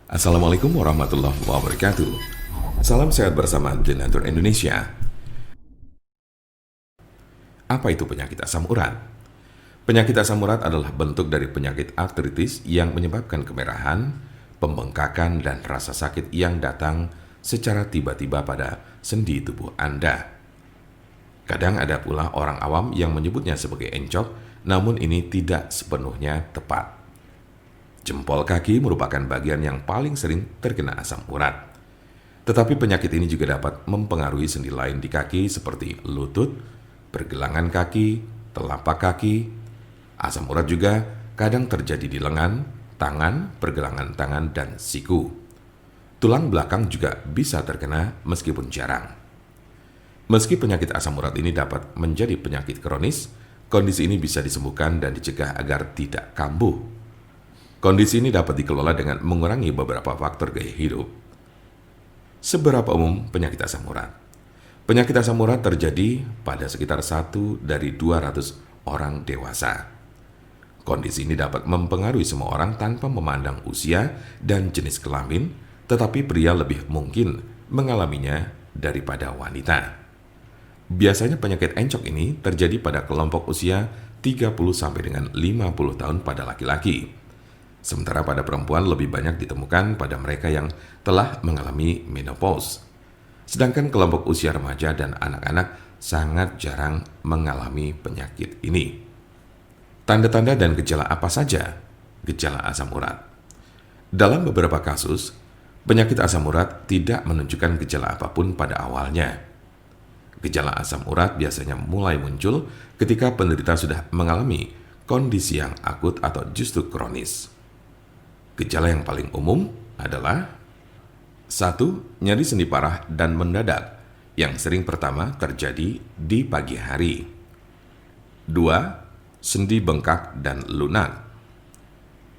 Assalamualaikum warahmatullahi wabarakatuh. Salam sehat bersama Denatur Indonesia. Apa itu penyakit asam urat? Penyakit asam urat adalah bentuk dari penyakit artritis yang menyebabkan kemerahan, pembengkakan, dan rasa sakit yang datang secara tiba-tiba pada sendi tubuh Anda. Kadang ada pula orang awam yang menyebutnya sebagai encok, namun ini tidak sepenuhnya tepat. Jempol kaki merupakan bagian yang paling sering terkena asam urat. Tetapi penyakit ini juga dapat mempengaruhi sendi lain di kaki seperti lutut, pergelangan kaki, telapak kaki. Asam urat juga kadang terjadi di lengan, tangan, pergelangan tangan, dan siku. Tulang belakang juga bisa terkena meskipun jarang. Meski penyakit asam urat ini dapat menjadi penyakit kronis, kondisi ini bisa disembuhkan dan dicegah agar tidak kambuh. Kondisi ini dapat dikelola dengan mengurangi beberapa faktor gaya hidup. Seberapa umum penyakit asam urat? Penyakit asam urat terjadi pada sekitar 1 dari 200 orang dewasa. Kondisi ini dapat mempengaruhi semua orang tanpa memandang usia dan jenis kelamin, tetapi pria lebih mungkin mengalaminya daripada wanita. Biasanya penyakit encok ini terjadi pada kelompok usia 30 sampai dengan 50 tahun pada laki-laki. Sementara pada perempuan lebih banyak ditemukan pada mereka yang telah mengalami menopause. Sedangkan kelompok usia remaja dan anak-anak sangat jarang mengalami penyakit ini. Tanda-tanda dan gejala apa saja gejala asam urat? Dalam beberapa kasus, penyakit asam urat tidak menunjukkan gejala apapun pada awalnya. Gejala asam urat biasanya mulai muncul ketika penderita sudah mengalami kondisi yang akut atau justru kronis. Gejala yang paling umum adalah 1. Nyeri sendi parah dan mendadak yang sering pertama terjadi di pagi hari. 2. Sendi bengkak dan lunak.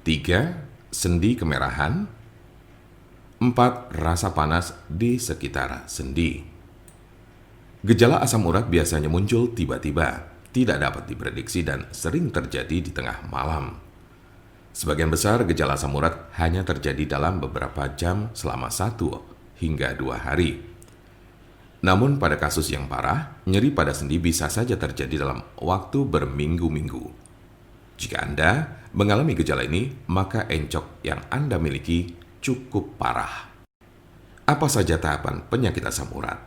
3. Sendi kemerahan. 4. Rasa panas di sekitar sendi. Gejala asam urat biasanya muncul tiba-tiba, tidak dapat diprediksi dan sering terjadi di tengah malam. Sebagian besar gejala asam urat hanya terjadi dalam beberapa jam selama 1 hingga 2 hari. Namun pada kasus yang parah, nyeri pada sendi bisa saja terjadi dalam waktu berminggu-minggu. Jika Anda mengalami gejala ini, maka encok yang Anda miliki cukup parah. Apa saja tahapan penyakit asam urat?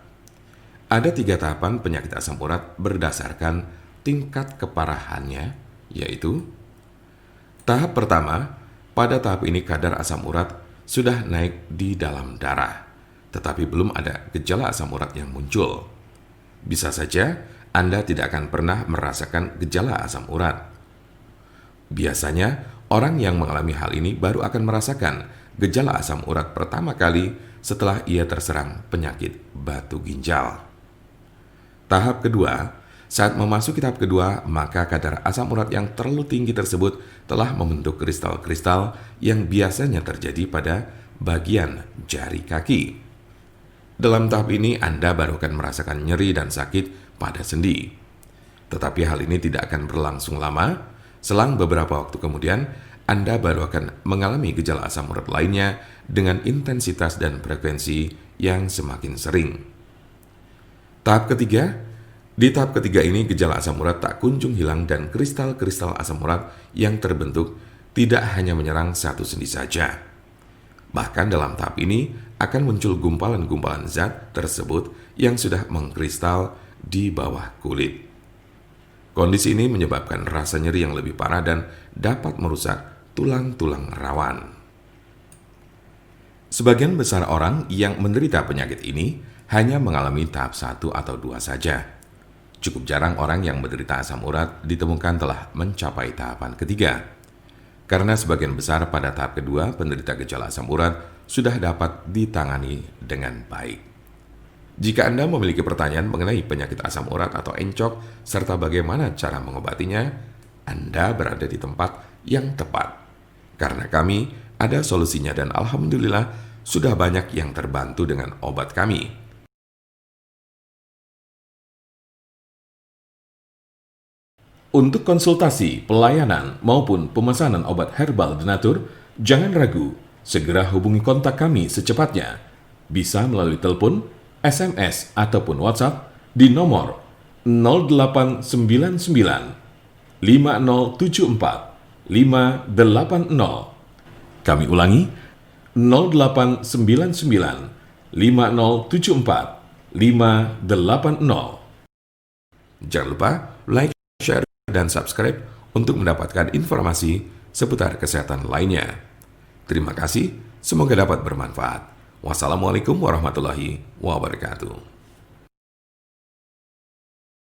Ada 3 tahapan penyakit asam urat berdasarkan tingkat keparahannya, yaitu tahap pertama, pada tahap ini kadar asam urat sudah naik di dalam darah, tetapi belum ada gejala asam urat yang muncul. Bisa saja Anda tidak akan pernah merasakan gejala asam urat. Biasanya, orang yang mengalami hal ini baru akan merasakan gejala asam urat pertama kali setelah ia terserang penyakit batu ginjal. Tahap kedua, saat memasuki tahap kedua, maka kadar asam urat yang terlalu tinggi tersebut telah membentuk kristal-kristal yang biasanya terjadi pada bagian jari kaki. Dalam tahap ini, Anda baru akan merasakan nyeri dan sakit pada sendi. Tetapi hal ini tidak akan berlangsung lama. Selang beberapa waktu kemudian, Anda baru akan mengalami gejala asam urat lainnya dengan intensitas dan frekuensi yang semakin sering. Tahap ketiga, di tahap ketiga ini gejala asam urat tak kunjung hilang dan kristal-kristal asam urat yang terbentuk tidak hanya menyerang satu sendi saja. Bahkan dalam tahap ini akan muncul gumpalan-gumpalan zat tersebut yang sudah mengkristal di bawah kulit. Kondisi ini menyebabkan rasa nyeri yang lebih parah dan dapat merusak tulang-tulang rawan. Sebagian besar orang yang menderita penyakit ini hanya mengalami tahap 1 atau 2 saja. Cukup jarang orang yang menderita asam urat ditemukan telah mencapai tahapan ketiga. Karena sebagian besar pada tahap kedua penderita gejala asam urat sudah dapat ditangani dengan baik. Jika Anda memiliki pertanyaan mengenai penyakit asam urat atau encok serta bagaimana cara mengobatinya, Anda berada di tempat yang tepat. Karena kami ada solusinya dan alhamdulillah sudah banyak yang terbantu dengan obat kami. Untuk konsultasi, pelayanan, maupun pemesanan obat herbal Denatur, jangan ragu, Segera hubungi kontak kami secepatnya. Bisa melalui telepon, SMS, ataupun WhatsApp di nomor 0899 5074 580. Kami ulangi, 0899 5074 580. Jangan lupa like, share, dan subscribe untuk mendapatkan informasi seputar kesehatan lainnya. Terima kasih, semoga dapat bermanfaat. Wassalamualaikum warahmatullahi wabarakatuh.